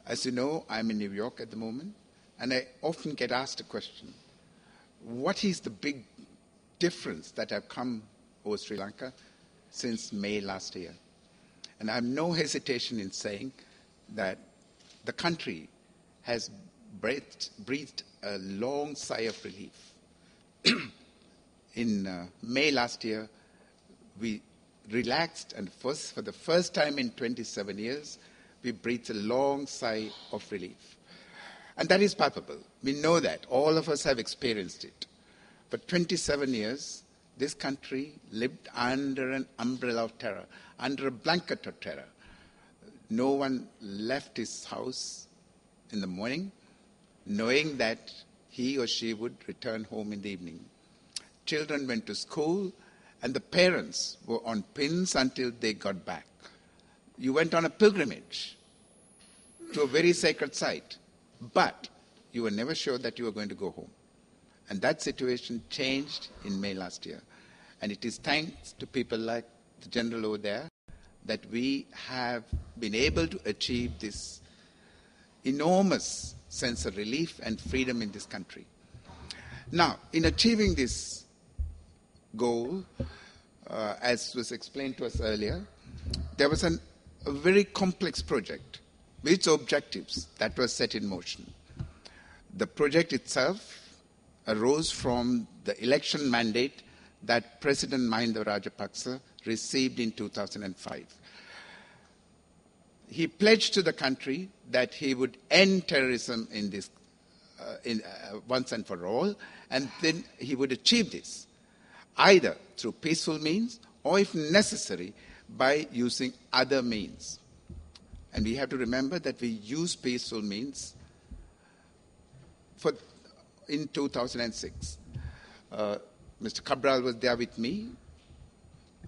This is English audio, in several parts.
As you know, I'm in New York at the moment, and I often get asked a question, what is the big difference that have come over Sri Lanka since May last year? And I have no hesitation in saying that the country has breathed a long sigh of relief. In May last year, we relaxed, and for the first time in 27 years, we breathed a long sigh of relief. And that is palpable. We know that. All of us have experienced it. For 27 years, this country lived under an umbrella of terror, under a blanket of terror. No one left his house in the morning knowing that he or she would return home in the evening. Children went to school, and the parents were on pins until they got back. You went on a pilgrimage to a very sacred site, but you were never sure that you were going to go home. And that situation changed in May last year. And it is thanks to people like the general over there that we have been able to achieve this enormous sense of relief and freedom in this country. Now, in achieving this goal, as was explained to us earlier, there was a very complex project with its objectives that was set in motion. The project itself arose from the election mandate that President Mahinda Rajapaksa received in 2005. He pledged to the country that he would end terrorism in this once and for all, and then he would achieve this either through peaceful means or, if necessary, by using other means. And we have to remember that we used peaceful means in 2006. Mr. Cabral was there with me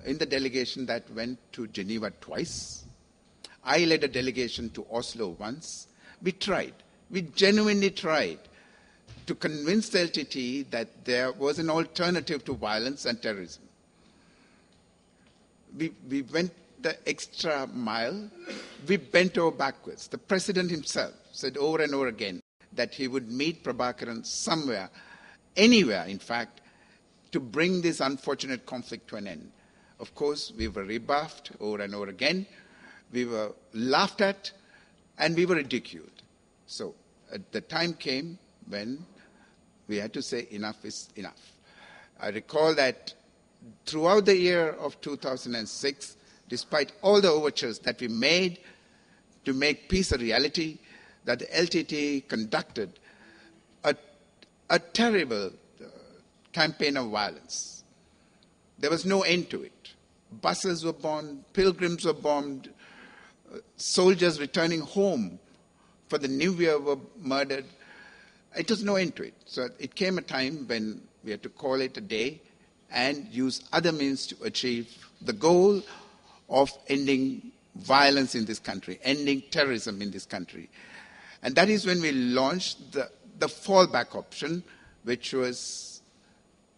in the delegation that went to Geneva twice. I led a delegation to Oslo once. We tried. We genuinely tried to convince the LTT that there was an alternative to violence and terrorism. We went the extra mile. We bent over backwards. The president himself said over and over again that he would meet Prabhakaran somewhere, anywhere, in fact, to bring this unfortunate conflict to an end. Of course, we were rebuffed over and over again. We were laughed at, and we were ridiculed. So the time came when we had to say enough is enough. I recall that throughout the year of 2006, despite all the overtures that we made to make peace a reality, that the LTT conducted a terrible campaign of violence. There was no end to it. Buses were bombed, pilgrims were bombed, soldiers returning home for the New Year were murdered. It was no end to it. So it came a time when we had to call it a day and use other means to achieve the goal of ending violence in this country, ending terrorism in this country. And that is when we launched the fallback option, which was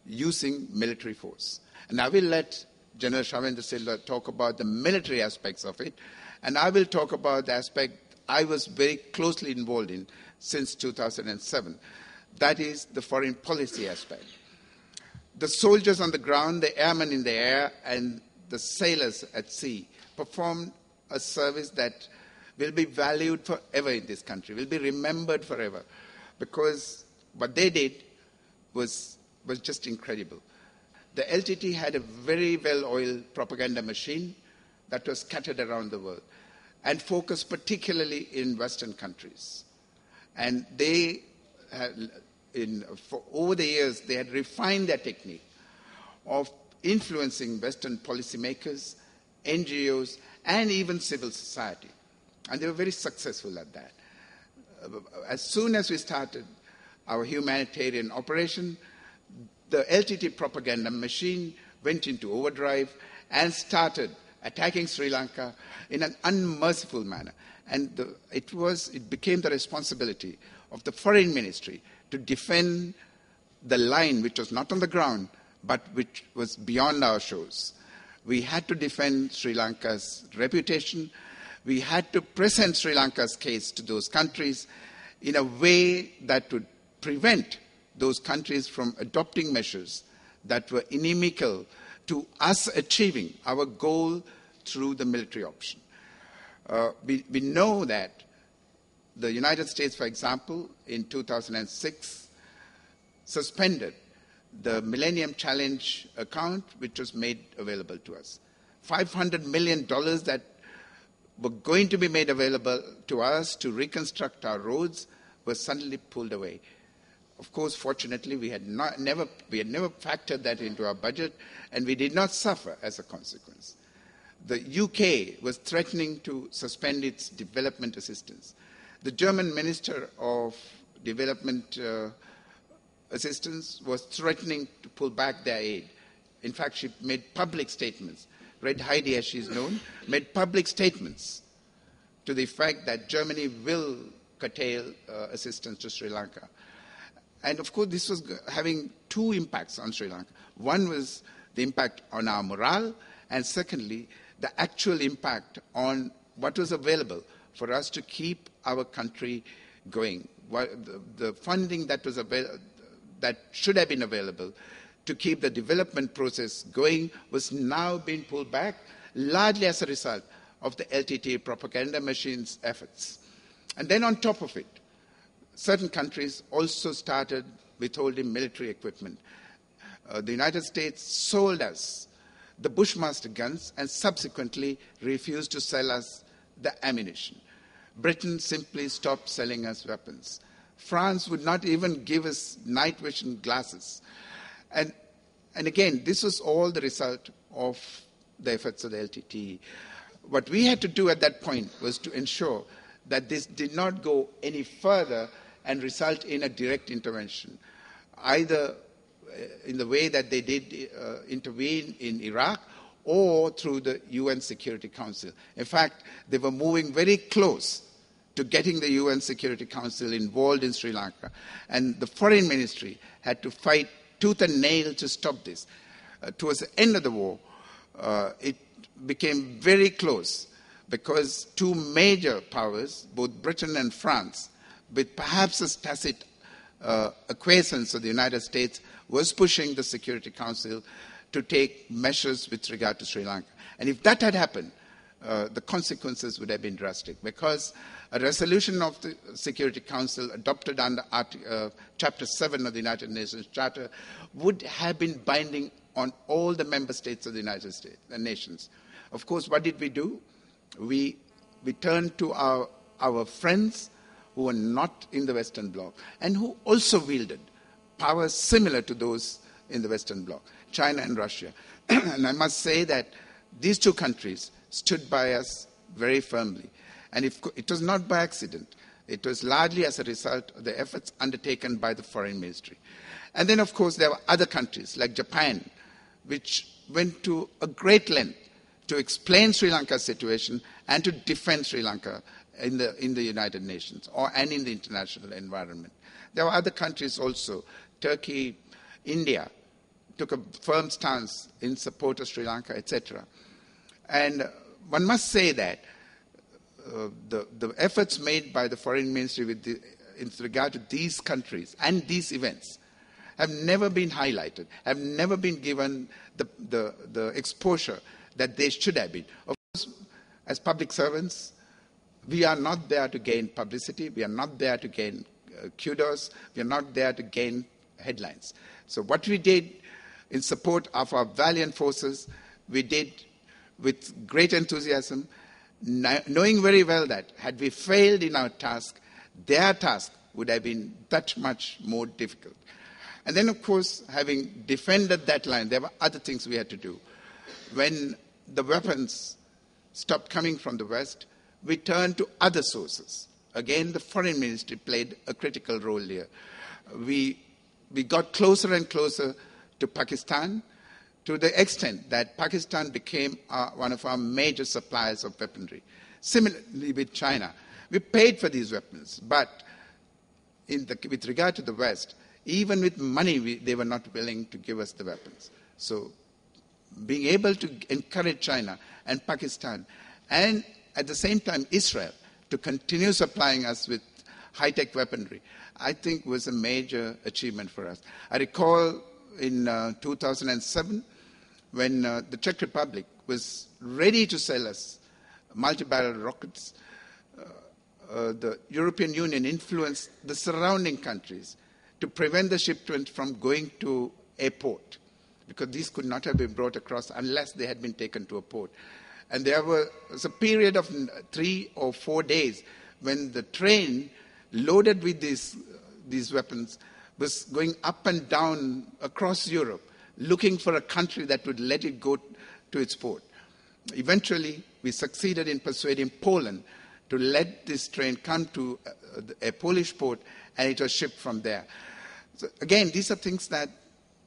using military force. And I will let General Shavendra Silva talk about the military aspects of it, and I will talk about the aspect I was very closely involved in since 2007. That is the foreign policy aspect. The soldiers on the ground, the airmen in the air, and the sailors at sea performed a service that will be valued forever in this country, will be remembered forever, because what they did was just incredible. The LTT had a very well-oiled propaganda machine that was scattered around the world and focused particularly in Western countries. And they had, for over the years, they had refined their technique of influencing Western policymakers, NGOs, and even civil society. And they were very successful at that. As soon as we started our humanitarian operation, the LTT propaganda machine went into overdrive and started attacking Sri Lanka in an unmerciful manner. And it became the responsibility of the foreign ministry to defend the line which was not on the ground, but which was beyond our shores. We had to defend Sri Lanka's reputation. We had to present Sri Lanka's case to those countries in a way that would prevent those countries from adopting measures that were inimical to us achieving our goal through the military option. We know that the United States, for example, in 2006, suspended the Millennium Challenge account, which was made available to us. $500 million that were going to be made available to us to reconstruct our roads was suddenly pulled away. Of course, fortunately, we had never factored that into our budget, and we did not suffer as a consequence. The UK was threatening to suspend its development assistance. The German Minister of Development Assistance was threatening to pull back their aid. In fact, she made public statements. Red Heidi, as she is known, made public statements to the effect that Germany will curtail assistance to Sri Lanka. And of course, this was having two impacts on Sri Lanka. One was the impact on our morale, and secondly, the actual impact on what was available for us to keep our country going. The funding that was that should have been available to keep the development process going was now being pulled back, largely as a result of the LTTE propaganda machine's efforts. And then on top of it, certain countries also started withholding military equipment. The United States sold us the Bushmaster guns and subsequently refused to sell us the ammunition. Britain simply stopped selling us weapons. France would not even give us night vision glasses. And again, this was all the result of the efforts of the LTTE. What we had to do at that point was to ensure that this did not go any further and result in a direct intervention, either in the way that they did intervene in Iraq or through the UN Security Council. In fact, they were moving very close to getting the UN Security Council involved in Sri Lanka. And the Foreign Ministry had to fight tooth and nail to stop this. Towards the end of the war, it became very close because two major powers, both Britain and France, with perhaps a tacit acquiescence of the United States, was pushing the Security Council to take measures with regard to Sri Lanka. And if that had happened, the consequences would have been drastic, because a resolution of the Security Council adopted under Chapter 7 of the United Nations Charter would have been binding on all the member states of the United States, the nations. Of course, what did we do? We turned to our friends who were not in the Western Bloc and who also wielded powers similar to those in the Western Bloc, China and Russia. And I must say that these two countries stood by us very firmly. And it was not by accident. It was largely as a result of the efforts undertaken by the Foreign Ministry. And then, of course, there were other countries like Japan, which went to a great length to explain Sri Lanka's situation and to defend Sri Lanka in the United Nations and in the international environment. There were other countries also. Turkey, India took a firm stance in support of Sri Lanka, etc. And one must say that the efforts made by the Foreign Ministry in regard to these countries and these events have never been highlighted, have never been given the exposure that they should have been. Of course, as public servants, we are not there to gain publicity, we are not there to gain kudos, we are not there to gain headlines. So what we did in support of our valiant forces, we did with great enthusiasm, knowing very well that had we failed in our task, their task would have been that much more difficult. And then, of course, having defended that line, there were other things we had to do. When the weapons stopped coming from the West, we turned to other sources. Again, the Foreign Ministry played a critical role here. We got closer and closer to Pakistan, to the extent that Pakistan became one of our major suppliers of weaponry. Similarly with China, we paid for these weapons, but with regard to the West, even with money, they were not willing to give us the weapons. So being able to encourage China and Pakistan and at the same time Israel to continue supplying us with high-tech weaponry, I think was a major achievement for us. I recall in 2007 when the Czech Republic was ready to sell us multi-barrel rockets. The European Union influenced the surrounding countries to prevent the shipment from going to a port, because these could not have been brought across unless they had been taken to a port. And there was a period of 3 or 4 days when the train loaded with these weapons was going up and down across Europe, looking for a country that would let it go to its port. Eventually, we succeeded in persuading Poland to let this train come to a Polish port, and it was shipped from there. So again, these are things that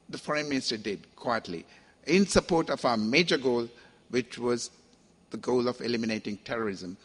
the foreign minister did quietly in support of our major goal, which was the goal of eliminating terrorism.